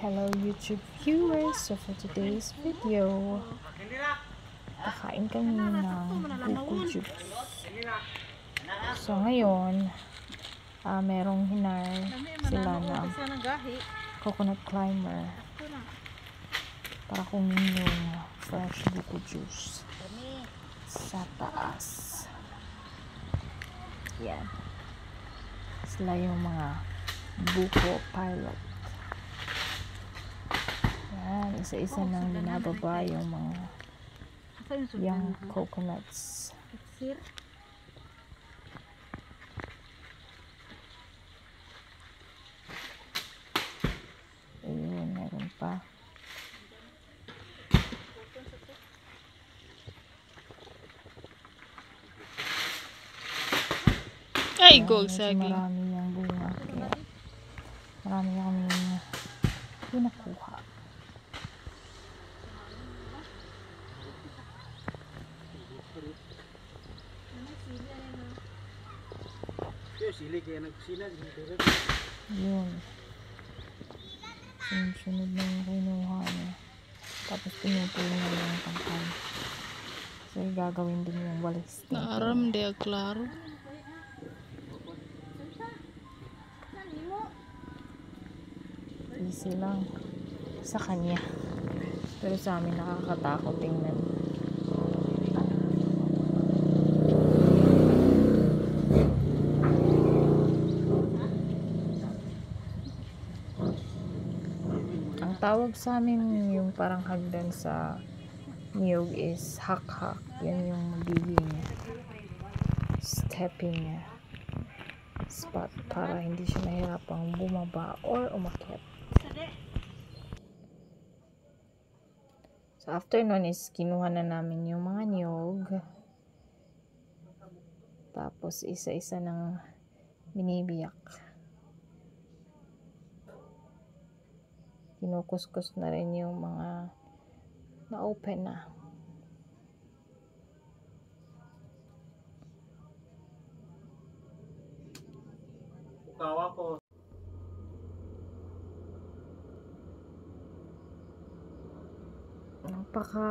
Hello YouTube viewers! So for today's video, kakain kami ng buko juice. So ngayon, merong hinar sila na coconut climber para kunin yung fresh buko juice sa taas. Yan. Sila yung mga buko pilot. Yan, isa-isa nang binababa yung mga young coconuts. Ayun, meron pa. Ay, gold saging. Marami yung bunga. Kaya marami kami pinakuha. Yun. Sunod na yung kinuha niya. Tapos pinupulo na yung tangkay. So gagawin din yung walis. Naaram de klaro. Easy lang sa kanya. Pero sa amin nakakatakot tingnan. Ang tawag sa amin yung parang hagdan sa niyog is hak-hak. Yan yung magiging stepping spot para hindi siya mahirapang bumaba or umakyat. So after nun is kinuha na namin yung mga niyog. Tapos isa-isa ng binibiyak. Kinukuskus na rin yung mga na-open na. Kawa ko. Napaka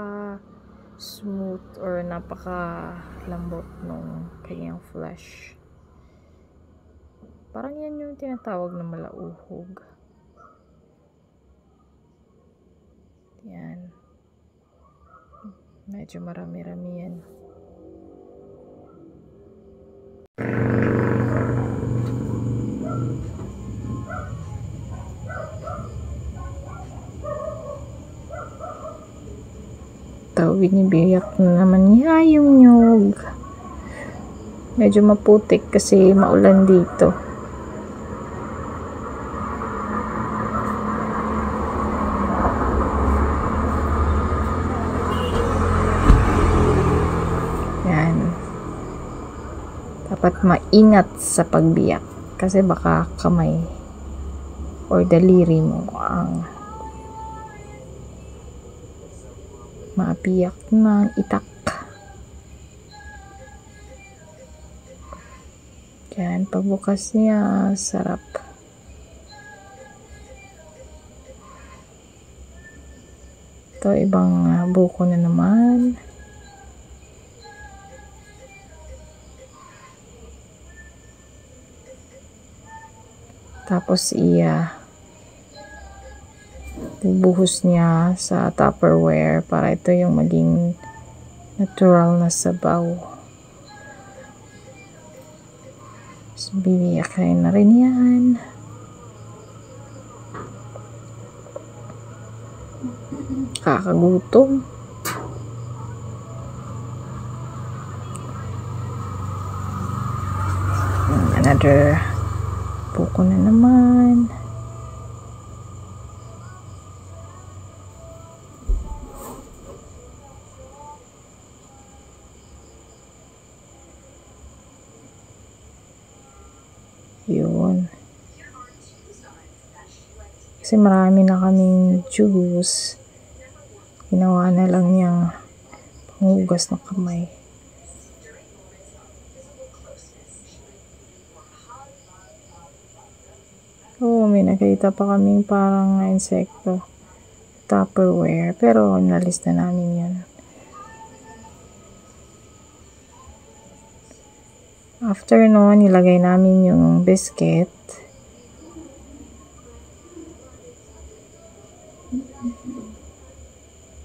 smooth or napaka lambot nung kanyang flesh. Parang yan yung tinatawag na malauhog. Yan. Medyo marami-rami yan. Binibiyak na naman niya yung nyug. Medyo maputik kasi maulan dito. Yan. Dapat maingat sa pagbiyak kasi baka kamay or daliri mo ang maapiyak ng itak. Yan, pagbukas niya, sarap. Ito, ibang buko na naman. Tapos bubuhos niya sa Tupperware para ito yung maging natural na sabaw. So, bibiyakain na rin yan. Kakagutom. Another buko na naman. Yun. Kasi marami na kaming juice. Ginawa na lang niyang panghugas ng kamay. Oh, may nakita pa kaming parang insekto. Tupperware. Pero nalis na namin yun. After nun, nilagay namin yung biscuit.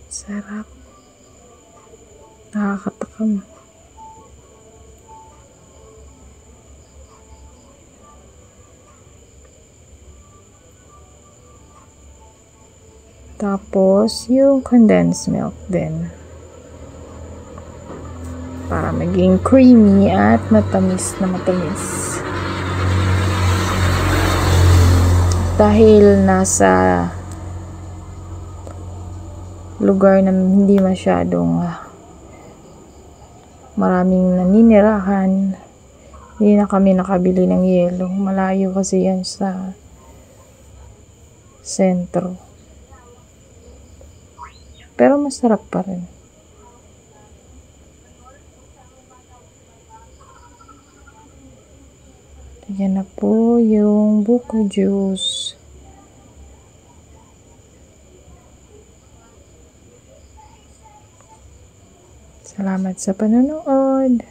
Sarap. Nakakatakam. Tapos, yung condensed milk din. Para maging creamy at matamis na matamis. Dahil nasa lugar na hindi masyadong maraming naninirahan, hindi na kami nakabili ng yelo. Malayo kasi yan sa sentro. Pero masarap pa rin. Ayan na po yung buko juice. Salamat sa panonood.